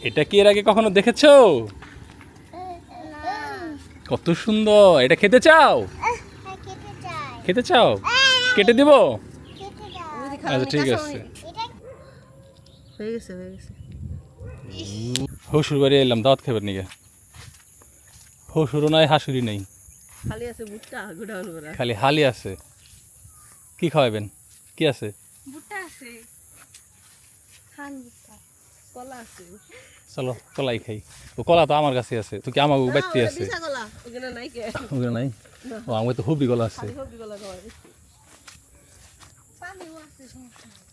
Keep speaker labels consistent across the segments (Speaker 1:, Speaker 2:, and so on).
Speaker 1: এটা কি এর আগে কখনো দেখেছো? কত সুন্দর! এটা খেতে চাও? খেতে চাও? কেটে দিব? আচ্ছা ঠিক আছে। হসুর বাড়ি এলাম দাওয়াত খাবার নিয়ে। হসুরও নাই হাসুরি নেই, খালি হালি আছে। কি খাওয়াবেন? কি আছে? চলো কলাই খাই। ও কলা তো আমার কাছে আছে, তো কি আমাকে বাড়তে আছে? ওখানে নাই? ও আমার তো হুবড়ি কলা আছে।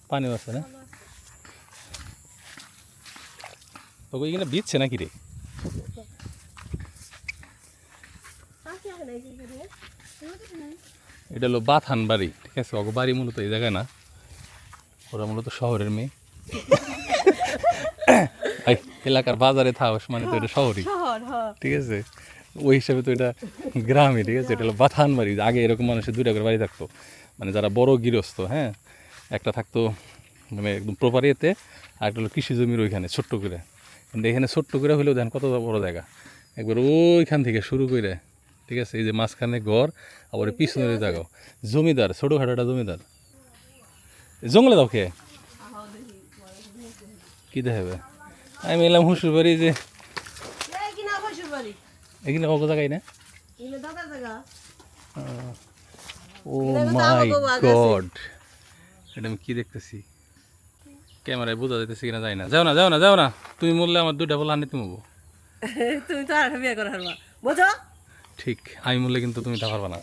Speaker 1: পানিও আছে না? তোকে এখানে বিচ্ছে নাকি রে? এটা হলো বাথান বাড়ি, ঠিক আছে? ওগো বাড়ি মূলত এই জায়গায় না, ওরা মূলত শহরের মেয়ে। এলাকার বাজারে থাকস মানে তো এটা শহরই, ঠিক আছে? ওই হিসাবে তো এটা গ্রামে, ঠিক আছে? এটা হলো বাথান বাড়ি। আগে এরকম মানুষের দুইটা করে বাড়ি থাকতো, মানে যারা বড় গৃহস্থ, হ্যাঁ। একটা থাকতো মানে একদম প্রপার ইয়েতে, আর একটা হলো কৃষি জমির ওইখানে ছোট্ট করে। কিন্তু এখানে ছোট্ট করে হলেও দেখেন কত বড় জায়গা, একবার ওইখান থেকে শুরু করে, ঠিক আছে? এই যে মাঝখানে ঘর, আবার পিছনের জায়গা জমিদার, ছোটোখাটো একটা জমিদার। জঙ্গলে দাও খেয়ে কি দেখাবে? আমি এলাম হুসুর বাড়ি, যে এখানে অগ জায়গায় না। ও মাই গড, এটা আমি কি দেখতেছি? ক্যামেরায় বোঝা যাইতেছি কিনা যায় না। যাও না, যাও না, যাও না। তুমি মরলে আমার দুইটা বলা আনি তুমি
Speaker 2: তুমি তো আর বিয়ে করে হারবা বুঝো?
Speaker 1: ঠিক, আমি মরলে কিন্তু তুমি তা পারবা না।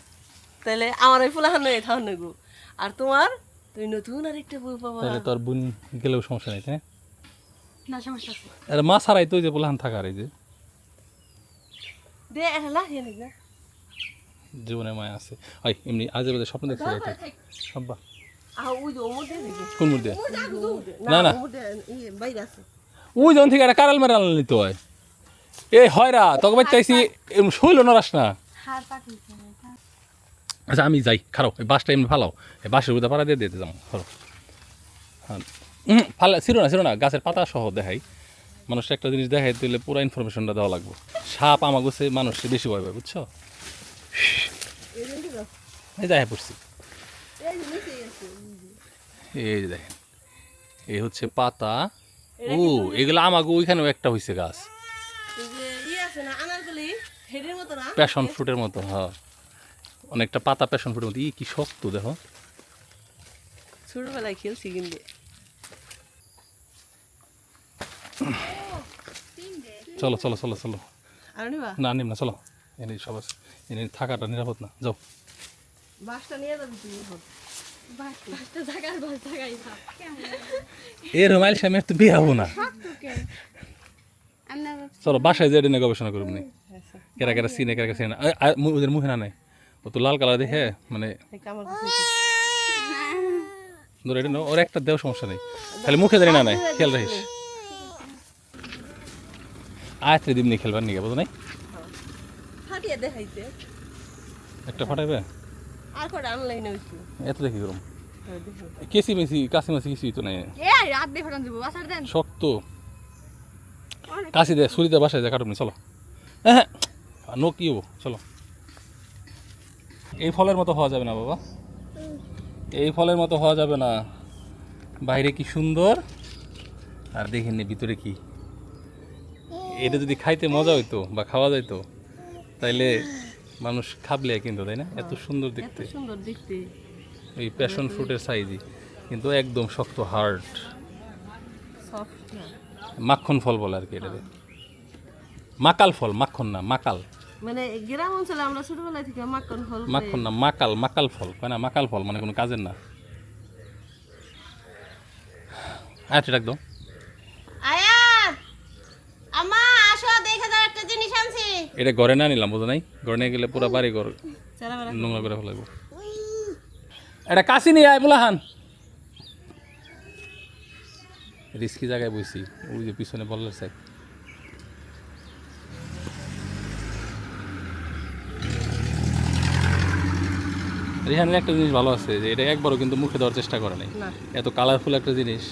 Speaker 2: তাহলে আমার ওই ফুলা হান্নে থাও নেগো, আর তোমার তুমি নতুন আর একটা বউ পাবা।
Speaker 1: তাহলে তোর বোন গেলেও সমস্যা নেই, তাই
Speaker 2: না? সমস্যা আছে।
Speaker 1: আরে মা ছাড়াই তো ওই যে পোলাহান থাকার, এই যে
Speaker 2: দে এলা হে নেগ না
Speaker 1: জীবনে মায়া আছে। ওই এমনি আজে বাজে স্বপ্ন দেখতে যাইতে সব্বা।
Speaker 2: আহ ওই যে ওমর দে নেগ
Speaker 1: কোন মুর দে? না না,
Speaker 2: ওমর দে এই বাইরে আছে।
Speaker 1: ওই যখন থেকে একটা কারাল মেরে আনলি নিতে হয়। এই হয়রা তোকে বাইতে আইসি, শৈল নরাস না। আচ্ছা আমি যাই, খারাপ এই বাসটা এমনি ফালাও, এই বাসের উদা পাড়া দিয়ে দিতে যাবো। খারাপ হ্যাঁ, ফালা ছিল না, গাছের পাতা সহ দেখাই। মানুষটা একটা জিনিস দেখাই দিলে পুরো ইনফরমেশনটা দেওয়া লাগবে। সাপ আমার কাছে মানুষকে বেশি ভয় পায়, বুঝছো? এই যাই পড়ছি, এই যে দেখেন, এই হচ্ছে পাতা। ও এগুলো আমাকে ওইখানেও একটা হয়েছে গাছ, প্যাশন ফ্রুটের মতো। হ্যাঁ অনেকটা পাতা প্যাশন ফ্রুটের মতো। ই কি শক্ত দেখো।
Speaker 2: ছোটবেলায় খেলছি কিন্তু।
Speaker 1: চলো চলো চলো চলো,
Speaker 2: আর নিবা
Speaker 1: না নিম না, চলো। এনে সব আছে, এনে থাকাটা নিরাপদ না, যাও।
Speaker 2: বাসটা নিয়ে যাবি তুমি?
Speaker 1: এর মাইল সামনে তো বিয়ে হবো না। চলো বাসায় যেয়ে নিয়ে গবেষণা করুন নি, কেরা কেরা সিনে কেরা কেরা সিনে না। ওদের মুখে না নেই, ও তো লাল কালার দেখে মানে ধরে এটা ওর একটা দেও সমস্যা নেই, খালি মুখে জানি না নাই, খেয়াল রাখিস। আয়ত্রে দিমনি খেলবার নিয়ে বুঝো নাই,
Speaker 2: ফাটিয়ে দেখাইতে
Speaker 1: একটা ফাটাইবে
Speaker 2: আর কটা অনলাইন হইছে
Speaker 1: এত দেখি গরম। কেসি মেসি কাশি মাসি কিছুই তো নাই, শক্ত। কাশি দে ছুরিতে বাসায় যা কাটুন, চলো। হ্যাঁ নো কি হবো, চলো। এই ফলের মতো হওয়া যাবে না বাবা, এই ফলের মতো হওয়া যাবে না। বাইরে কি সুন্দর, আর দেখিনি ভিতরে কি। এটা যদি খাইতে মজা হইতো বা খাওয়া যাইতো তাইলে মানুষ খাবলে কিন্তু, তাই না? এত সুন্দর দেখতে,
Speaker 2: সুন্দর দেখতে।
Speaker 1: এই প্যাশন ফ্রুটের সাইজই, কিন্তু একদম শক্ত হার্ড
Speaker 2: সফট না,
Speaker 1: মাখন ফল বলে আর কি এটাতে। মাকাল ফল, মাখন না মাকাল।
Speaker 2: মানে গ্রাম অঞ্চলে আমরা ছোটবেলা থেকে মাখন ফল,
Speaker 1: মাখন না মাকাল, মাকাল ফল কয় না, মাকাল ফল মানে কোনো কাজের না। আচ্ছা ডাক দাও।
Speaker 2: আয়াত আমা আসো দেখে যাও, একটা জিনিস আনছি।
Speaker 1: এটা ঘরে না নিলাম বুঝো নাই, ঘরে নিয়ে গেলে পুরো বাড়ি ঘর নোংরা করে ফেলাইব। এটা কাশি নিয়ে আয় বলাহান, রিস্কি জায়গায় বইছি, ওই যে পিছনে বললের সাইড। রিহানের একটা জিনিস ভালো আছে যে এটা একবারও কিন্তু মুখে দেওয়ার চেষ্টা করে নাই। এত কালারফুল একটা জিনিস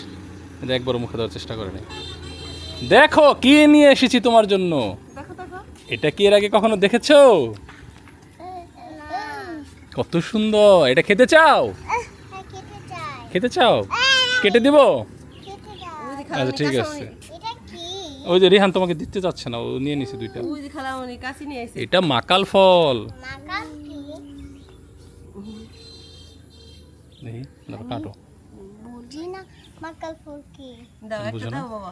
Speaker 1: এটা একবারও মুখে দেওয়ার চেষ্টা করে নাই। দেখো কি নিয়ে এসেছি তোমার জন্য।
Speaker 2: দেখো দেখো
Speaker 1: এটা কি এর আগে কখনো দেখেছো? কত সুন্দর। এটা খেতে চাও? খেতে চাও? কেটে দিব?
Speaker 2: ওই যে
Speaker 1: আচ্ছা
Speaker 2: খালামণি
Speaker 1: ঠিক
Speaker 2: কাঁচামণি
Speaker 1: আছে। ওই যে রিহান তোমাকে দিতে চাচ্ছে না, ও নিয়ে নিছে দুইটা।
Speaker 2: ওই যে খালামণি কাশি নিয়ে আইছে
Speaker 1: এটা মাকাল ফল। দেখি দাও, কাটো।
Speaker 2: দাও একটা
Speaker 1: বুঝো না?
Speaker 2: দাও বাবা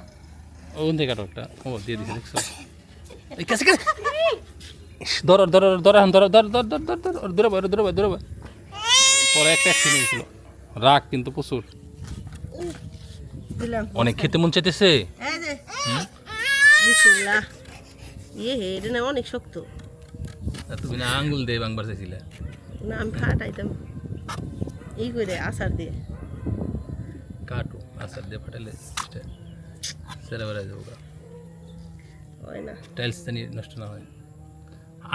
Speaker 1: ওখান থেকে কাটো একটা। ও দিয়ে দিছে, দেখছো? এই কাছে কাছে। ইস, ধরো ধরো ধরো এখন ধরো ধর ধর ধর ধর ধর ওর ধরে ধরে ধরে ধরে। পরে একটা অ্যাক্সিডেন্ট হয়েছিল। রাগ কিন্তু প্রচুর।
Speaker 2: দিলাম
Speaker 1: অনেক খেতে মন চাইতেছে।
Speaker 2: এই যে বিসমিল্লাহ ইয়ে হে এটা না অনেক শক্ত
Speaker 1: আর তুমি না আঙ্গুল দিয়ে বাংবার চাইছিলে।
Speaker 2: না আমি ফাটাইতাম এই করে আচার দিয়ে
Speaker 1: কাটো আসার দিয়ে ফাটালে সেরা বেড়া যাবো।
Speaker 2: হয় না
Speaker 1: টাইলস জানি নষ্ট না হয়।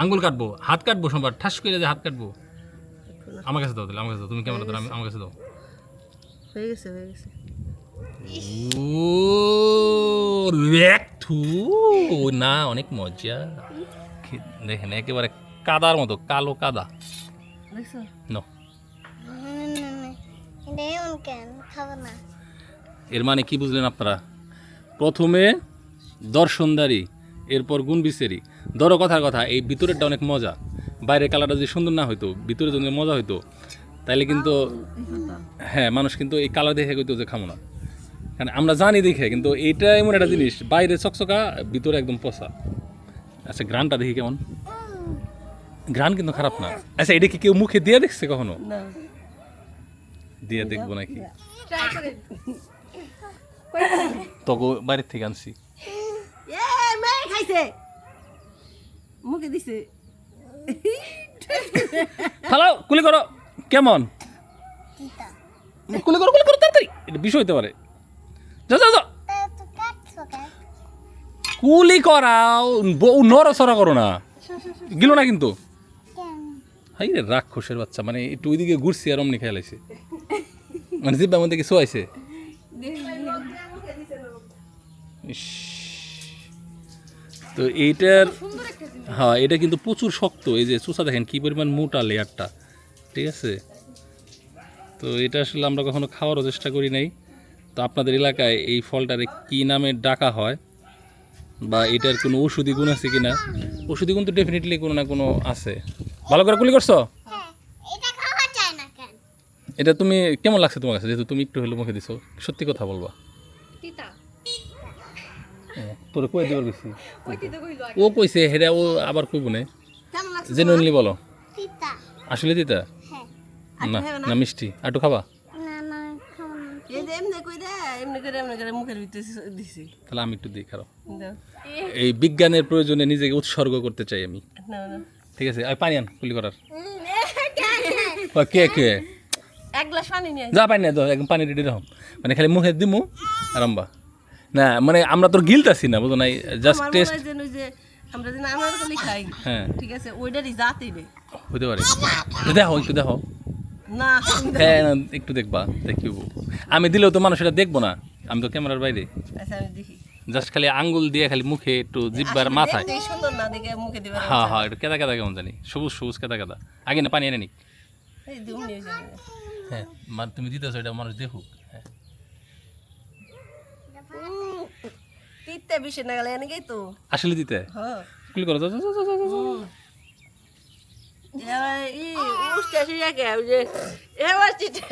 Speaker 1: আঙ্গুল কাটবো, হাত কাটবো, সোমবার ঠাস করে যে হাত কাটবো। আমার কাছে দাও তাহলে, আমার কাছে দাও। তুমি ক্যামেরা দাও, আমার কাছে দাও।
Speaker 2: হয়ে গেছে হয়ে গেছে
Speaker 1: ও লেখথু না, অনেক মজা। দেখেন একেবারে কাদার মতো, কালো কাদা।
Speaker 2: দেখছো
Speaker 1: নো, এর মানে কি বুঝলেন আপনারা? প্রথমে দর্শনদারি, এরপর গুণ বিচারি। ধরো কথার কথা, এই ভিতরেরটা অনেক মজা। বাইরের কালারটা যদি সুন্দর না হইতো, ভিতরে যদি মজা হইতো, তাইলে কিন্তু হ্যাঁ মানুষ কিন্তু এই কালার দেখে কইতো যে খামো না। কারণ আমরা জানি দেখে, কিন্তু এইটা এমন একটা জিনিস, বাইরে চকচকা, ভিতরে একদম পচা। আচ্ছা গ্রানটা দেখি কেমন। গ্রান কিন্তু খারাপ না। আচ্ছা এটা কি কেউ মুখে দিয়ে দেখছে কখনো?
Speaker 2: না
Speaker 1: দিয়ে দেখবো নাকি?
Speaker 2: ট্রাই করে
Speaker 1: তোকে বাইরের থেকে আনছি।
Speaker 2: এ মেয়ে খাইছে মুখে দিছে
Speaker 1: হ্যালো, কুলি করো। কেমন? কুলি করো, কুলি করো তাড়াতাড়ি। এটা বিষয় হইতে পারে। যাও যাও যাও, কুলি করাও, বউ নড়াচড়া করো না। গেল না কিন্তু। হাই রে রাক্ষসের বাচ্চা, মানে একটু ওইদিকে ঘুরছি আর অমনি খেয়াল আইছে, মানে জিব্বার মধ্যে কিছু আইছে। ইস। তো এইটার হ্যাঁ এটা কিন্তু প্রচুর শক্ত। এই যে চোষা দেখেন কি পরিমাণ মোটা লেয়ারটা, ঠিক আছে? তো এটা আসলে আমরা কখনো খাওয়ারও চেষ্টা করি নাই। তো আপনাদের এলাকায় এই ফলটারে কি নামে ডাকা হয়, বা এটার কোনো ওষুধি গুণ আছে কিনা? ওষুধি গুণ তো ডেফিনেটলি কোনো না কোনো আছে। ভালো করে কুলি করছো? এটা তুমি কেমন লাগছে তোমার কাছে, যেহেতু তুমি একটু হলে মুখে দিছো? সত্যি কথা বলবা। তোরে কই দিবার গেছি, ও কইছে হেরা, ও আবার কইব না।
Speaker 2: কেমন লাগছে
Speaker 1: জেনুইনলি বলো। আসলে দিতা না
Speaker 2: হ্যাঁ
Speaker 1: না মিষ্টি আটু খাবা?
Speaker 2: এই যে এমনি কই দে এমনি করে মুখের ভিতরে দিছি
Speaker 1: তাহলে আমি একটু দিই, খারাপ।
Speaker 2: দাও
Speaker 1: এই বিজ্ঞানের প্রয়োজনে নিজেকে উৎসর্গ করতে চাই আমি।
Speaker 2: না না
Speaker 1: ঠিক আছে, আমি পানি আন কুলি করার। ও, কে কে
Speaker 2: এক গ্লাস পানি নিয়ে
Speaker 1: যা পানি না তো, একদম পানি রেডি রাখো, মানে খালি মুখে দিমু আরাম্বা। না মানে আমরা তোর গিলতাছি না, বুঝো নাই, জাস্ট
Speaker 2: আমার
Speaker 1: টেস্ট।
Speaker 2: মনে হয় যেন ওই যে আমরা যেন আনারকলি খাই
Speaker 1: হ্যাঁ
Speaker 2: ঠিক আছে ওইটারই জাতিবে
Speaker 1: হতে পারে। তো দেখো একটু দেখো।
Speaker 2: না
Speaker 1: হ্যাঁ না, একটু দেখবা, দেখিব। আমি দিলেও তো মানুষ এটা দেখবো না, আমি তো ক্যামেরার বাইরে।
Speaker 2: আচ্ছা আমি দেখি
Speaker 1: জাস্ট খালি আঙ্গুল দিয়ে খালি মুখে একটু জিব্বার
Speaker 2: আসলে
Speaker 1: মাথায়।
Speaker 2: দেখতেই সুন্দর না দেখে মুখে দিবে
Speaker 1: হ্যাঁ হ্যাঁ, একটু কেদা কেদা কেমন জানি, সবুজ সবুজ কেদা কেদা। আগে না পানি এনে নিক।
Speaker 2: এই দুম নিয়ে যাবে
Speaker 1: হ্যাঁ মানে তুমি দিতেছো, এটা মানুষ দেখুক। হ্যাঁ
Speaker 2: তিতে বেশি না গেলে এনেকেই তো
Speaker 1: আসলে দিতে
Speaker 2: হ্যাঁ
Speaker 1: কুলি করো, যাও, যাও, যাও, যাও, যাও।
Speaker 2: এবার ই উস্তে শিয়াকে ওই যে এবার চিটে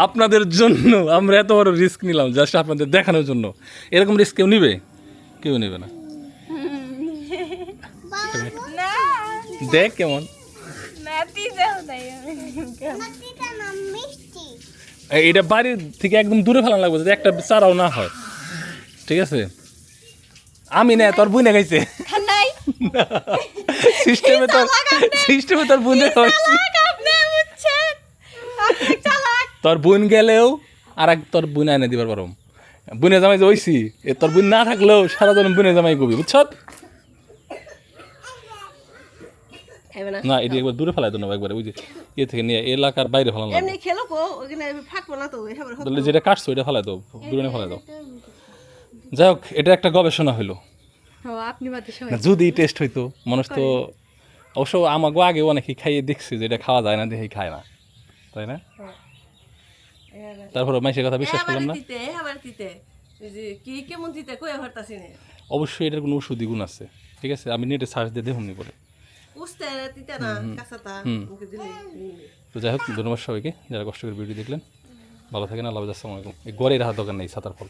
Speaker 1: আপনাদের জন্য আমরা এত বড় রিস্ক নিলাম, জাস্ট আপনাদের দেখানোর জন্য। এরকম রিস্ক কেউ নিবে? কেউ নেবে না।
Speaker 2: না
Speaker 1: দেখ কেমন।
Speaker 2: নাতি যাও তাই
Speaker 1: এটা বাড়ির থেকে একদম দূরে ফেলানো লাগবে, যাতে একটা চারাও না হয়, ঠিক আছে? আমি না, তোর বুনে খাইছে
Speaker 2: নাই
Speaker 1: সিস্টেমে তোর বুনে খাইছি।
Speaker 2: আপনি বুঝছেন আপনি চালাক
Speaker 1: তোর বোন গেলেও আর এক তোর বোন এনে দিবার পারম। বুনে জামাই যে হইছি, এ তোর বোন না থাকলেও সারা জন বুনে জামাই কবি, বুঝছ?
Speaker 2: খাইবে না
Speaker 1: না এটা একবার দূরে ফেলাই দেবো একবার ওই যে থেকে নিয়ে এলাকার বাইরে ফেলানো
Speaker 2: এমনি খেলো কো ওখানে ফাটবো না তো এবার
Speaker 1: বললে যেটা কাটছো এটা ফেলাই দাও দূরে ফেলাই দাও যাই হোক এটা একটা গবেষণা হইলো
Speaker 3: আপনি বাদে সবাই
Speaker 1: না যদি টেস্ট হইতো মানুষ তো অবশ্য আমাকে আগে অনেকেই খাইয়ে দেখছি যে এটা খাওয়া যায় না দেখেই খায় না তাই না তারপরে মাইসের কথা বিশ্বাস করলাম না
Speaker 2: আবার দিতে যে কি কেমন দিতে কই হরতাছি না
Speaker 1: অবশ্যই এটার কোনো ওষুধি গুণ আছে ঠিক আছে আমি নেটে সার্চ দিয়ে দেখুন পরে
Speaker 2: উস্তে দিতে না কাঁচাটা মুখে দিলে
Speaker 1: তো যাই হোক ধন্যবাদ সবাইকে যারা কষ্ট করে ভিডিও দেখলেন ভালো থাকেন আল্লাহ হাফেজ আসসালামু আলাইকুম এই গড়ে রাখার দরকার নেই ছাতার ফল